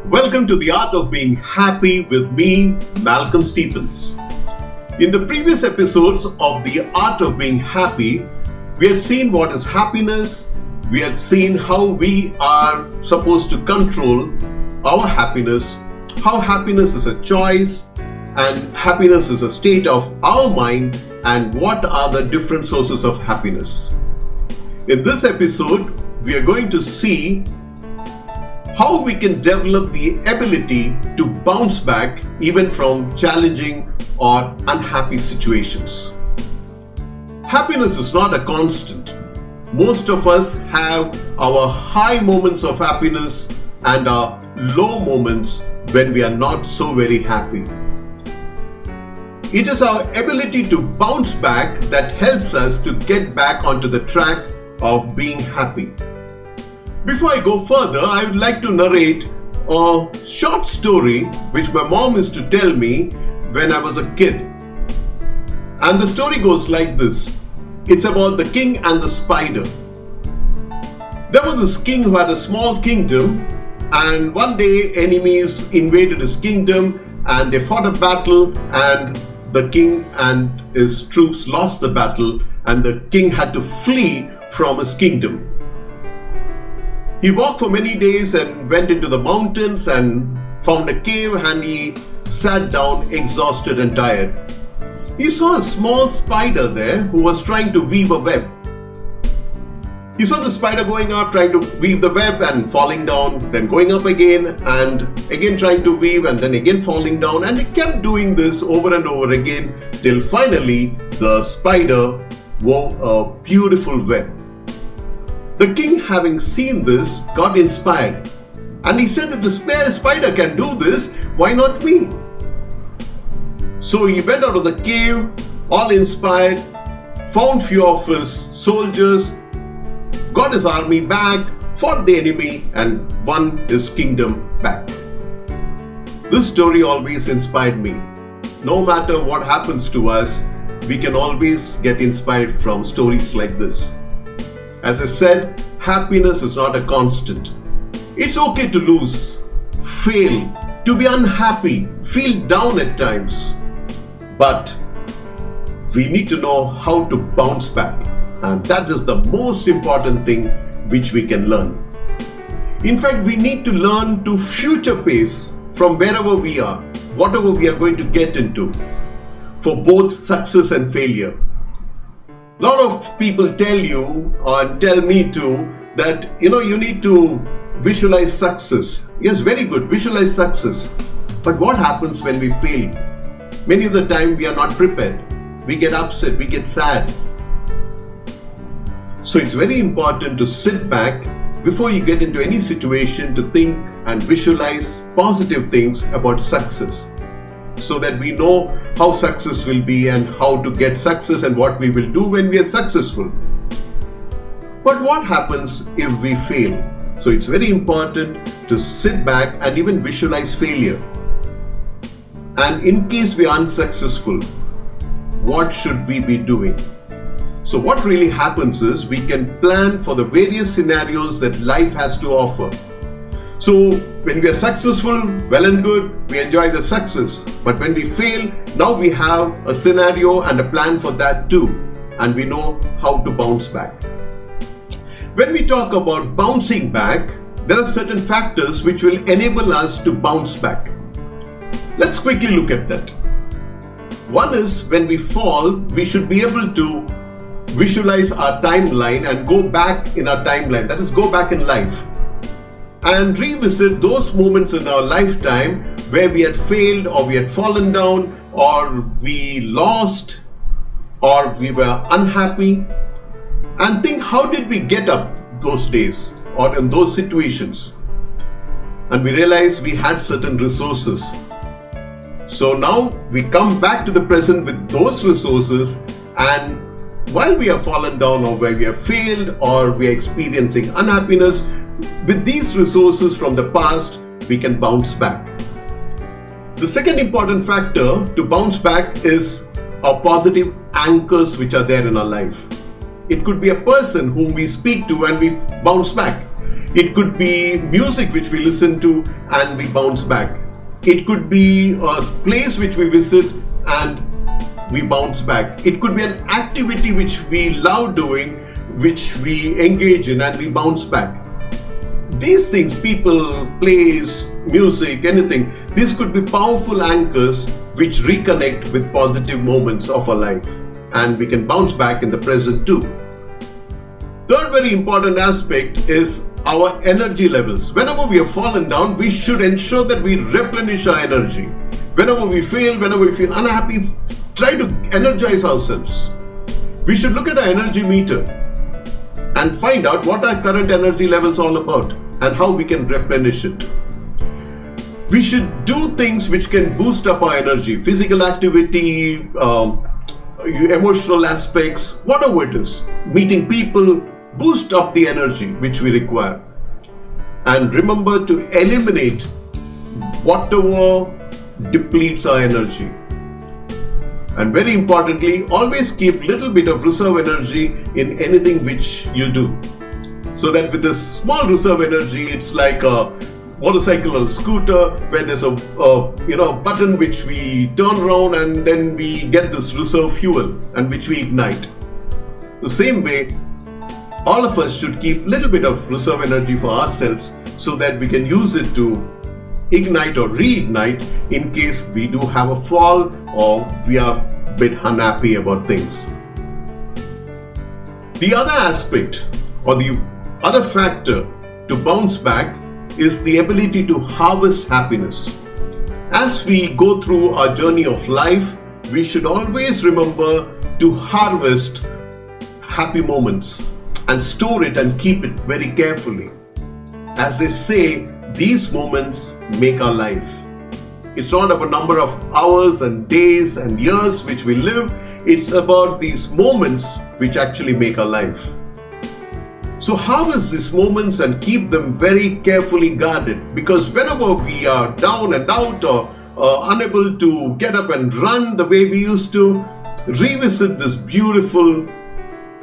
Welcome to the Art of Being Happy with me, Malcolm Stephens. In the previous episodes of the Art of Being Happy, we had seen what is happiness, we had seen how we are supposed to control our happiness, how happiness is a choice, and happiness is a state of our mind, and what are the different sources of happiness. In this episode, we are going to see how we can develop the ability to bounce back even from challenging or unhappy situations. Happiness is not a constant. Most of us have our high moments of happiness and our low moments when we are not so very happy. It is our ability to bounce back that helps us to get back onto the track of being happy. Before I go further, I would like to narrate a short story which my mom used to tell me when I was a kid. And the story goes like this. It's about the king and the spider. There was this king who had a small kingdom, and one day enemies invaded his kingdom and they fought a battle, and the king and his troops lost the battle, and the king had to flee from his kingdom. He walked for many days and went into the mountains and found a cave, and he sat down exhausted and tired. He saw a small spider there who was trying to weave a web. He saw the spider going up, trying to weave the web and falling down, then going up again and again trying to weave and then again falling down. And he kept doing this over and over again till finally the spider wove a beautiful web. The king, having seen this, got inspired, and he said that the spider can do this, why not me? So he went out of the cave, all inspired, found few of his soldiers, got his army back, fought the enemy, and won his kingdom back. This story always inspired me. No matter what happens to us, we can always get inspired from stories like this. As I said, happiness is not a constant. It's okay to lose, fail, to be unhappy, feel down at times. But we need to know how to bounce back. And that is the most important thing which we can learn. In fact, we need to learn to future pace from wherever we are, whatever we are going to get into, for both success and failure. A lot of people tell you and tell me too that you need to visualize success. Yes, very good, visualize success. But what happens when we fail? Many of the time we are not prepared. We get upset, we get sad. So it's very important to sit back before you get into any situation to think and visualize positive things about success, so that we know how success will be and how to get success and what we will do when we are successful. But what happens if we fail? So it's very important to sit back and even visualize failure. And in case we are unsuccessful, what should we be doing? So what really happens is we can plan for the various scenarios that life has to offer. So when we are successful, well and good, we enjoy the success. But when we fail, now we have a scenario and a plan for that too. And we know how to bounce back. When we talk about bouncing back, there are certain factors which will enable us to bounce back. Let's quickly look at that. One is, when we fall, we should be able to visualize our timeline and go back in our timeline. That is, go back in life and revisit those moments in our lifetime where we had failed, or we had fallen down, or we lost, or we were unhappy, and think, how did we get up those days or in those situations? And we realize we had certain resources. So now we come back to the present with those resources, and while we have fallen down, or where we have failed, or we are experiencing unhappiness, with these resources from the past, we can bounce back. The second important factor to bounce back is our positive anchors which are there in our life. It could be a person whom we speak to and we bounce back. It could be music which we listen to and we bounce back. It could be a place which we visit and we bounce back. It could be an activity which we love doing, which we engage in and we bounce back. These things, people, plays, music, anything, these could be powerful anchors which reconnect with positive moments of our life, and we can bounce back in the present too. Third very important aspect is our energy levels. Whenever we have fallen down, we should ensure that we replenish our energy. Whenever we fail, whenever we feel unhappy, try to energize ourselves. We should look at our energy meter and find out what our current energy levels all about and how we can replenish it. We should do things which can boost up our energy, physical activity, emotional aspects, whatever it is. Meeting people, boost up the energy which we require. And remember to eliminate whatever depletes our energy. And very importantly, always keep little bit of reserve energy in anything which you do. So that with this small reserve energy, it's like a motorcycle or a scooter where there's a button which we turn around and then we get this reserve fuel and which we ignite. The same way, all of us should keep little bit of reserve energy for ourselves so that we can use it to ignite or reignite in case we do have a fall or we are a bit unhappy about things. The other aspect or the other factor to bounce back is the ability to harvest happiness. As we go through our journey of life, we should always remember to harvest happy moments and store it and keep it very carefully. As they say, these moments make our life. It's not about number of hours and days and years which we live. It's about these moments which actually make our life. So harvest these moments and keep them very carefully guarded, because whenever we are down and out or unable to get up and run the way we used to, revisit these beautiful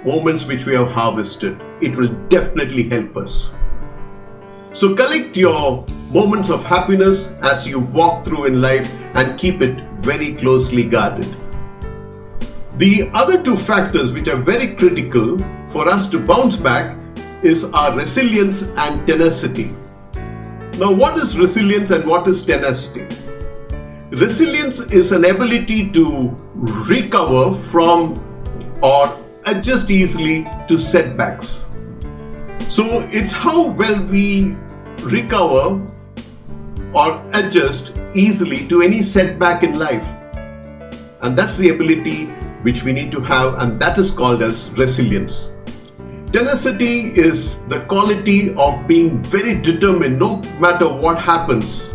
moments which we have harvested. It will definitely help us. So collect your moments of happiness as you walk through in life and keep it very closely guarded. The other two factors which are very critical for us to bounce back is our resilience and tenacity. Now, what is resilience and what is tenacity? Resilience is an ability to recover from or adjust easily to setbacks. So it's how well we recover or adjust easily to any setback in life. And that's the ability which we need to have, and that is called as resilience. Tenacity is the quality of being very determined no matter what happens.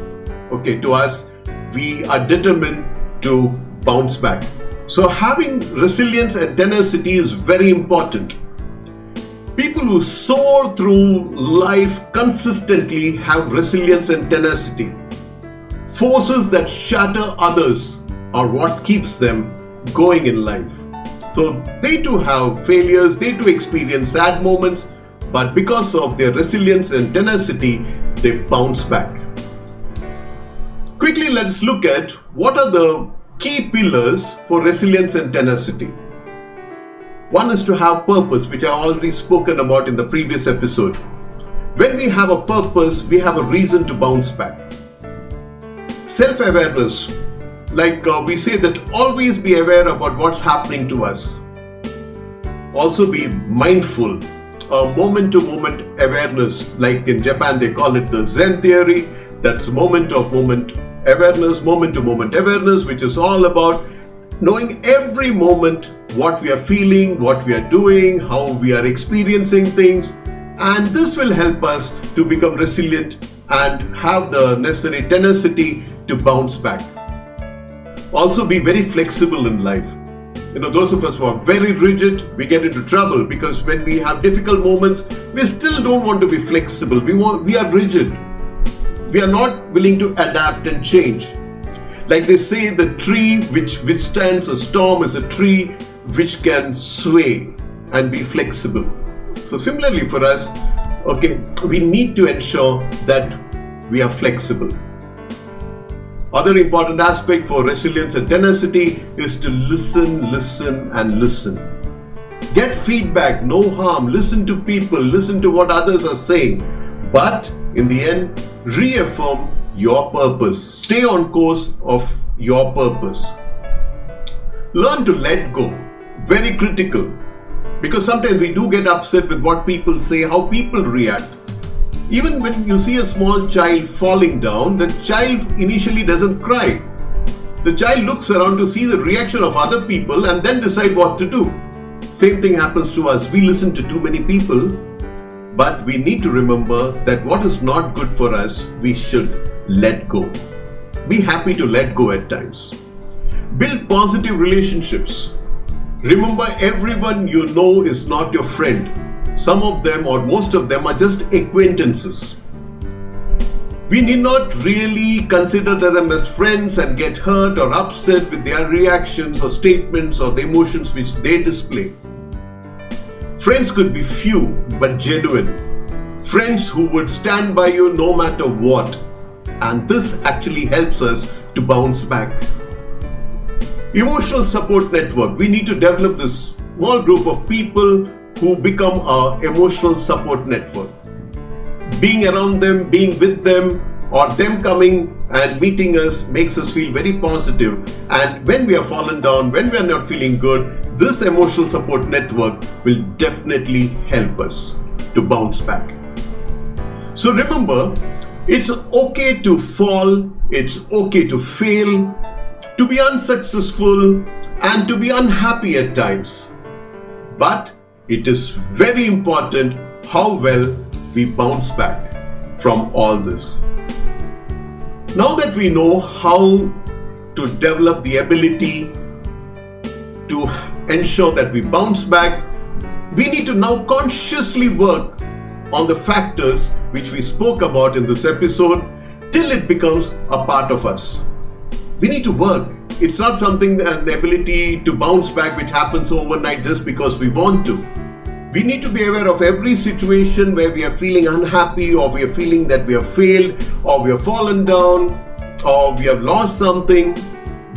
To us, we are determined to bounce back. So having resilience and tenacity is very important. People who soar through life consistently have resilience and tenacity. Forces that shatter others are what keeps them going in life. So they too have failures, they too experience sad moments, but because of their resilience and tenacity, they bounce back. Quickly, let's look at what are the key pillars for resilience and tenacity. One is to have purpose, which I already spoken about in the previous episode. When we have a purpose, we have a reason to bounce back. Self-awareness, like we say that always be aware about what's happening to us. Also be mindful, moment-to-moment awareness, like in Japan they call it the Zen theory. That's moment-to-moment awareness, which is all about knowing every moment what we are feeling, what we are doing, how we are experiencing things, and this will help us to become resilient and have the necessary tenacity to bounce back. Also be very flexible in life. Those of us who are very rigid, we get into trouble because when we have difficult moments, we still don't want to be flexible. We are rigid. We are not willing to adapt and change. Like they say, the tree which withstands a storm is a tree which can sway and be flexible. So similarly for us, Okay, we need to ensure that we are flexible. Other important aspect for resilience and tenacity is to listen and listen. Get feedback, no harm, listen to people, listen to what others are saying. But in the end, reaffirm your purpose. Stay on course of your purpose. Learn to let go. Very critical. Because sometimes we do get upset with what people say, how people react. Even when you see a small child falling down, the child initially doesn't cry. The child looks around to see the reaction of other people and then decide what to do. Same thing happens to us. We listen to too many people, but we need to remember that what is not good for us, we should let go. Be happy to let go at times. Build positive relationships. Remember, everyone you know is not your friend. Some of them or most of them are just acquaintances. We need not really consider them as friends and get hurt or upset with their reactions or statements or the emotions which they display. Friends could be few but genuine. Friends who would stand by you no matter what. And this actually helps us to bounce back. Emotional support network. We need to develop this small group of people who become our emotional support network. Being around them, being with them, or them coming and meeting us makes us feel very positive. And when we are fallen down, when we are not feeling good, this emotional support network will definitely help us to bounce back. So remember, it's okay to fall, it's okay to fail, to be unsuccessful, and to be unhappy at times. But it is very important how well we bounce back from all this. Now that we know how to develop the ability to ensure that we bounce back, we need to now consciously work on the factors which we spoke about in this episode till it becomes a part of us. We need to work. It's not something, an ability to bounce back which happens overnight just because we want to. We need to be aware of every situation where we are feeling unhappy, or we are feeling that we have failed, or we have fallen down, or we have lost something.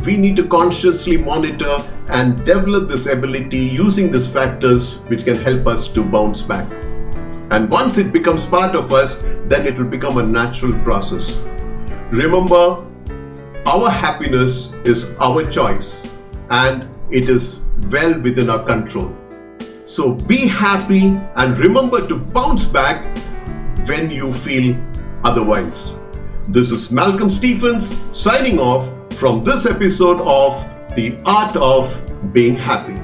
We need to consciously monitor and develop this ability using these factors which can help us to bounce back. And once it becomes part of us, then it will become a natural process. Remember, our happiness is our choice and it is well within our control. So be happy and remember to bounce back when you feel otherwise. This is Malcolm Stephens signing off from this episode of The Art of Being Happy.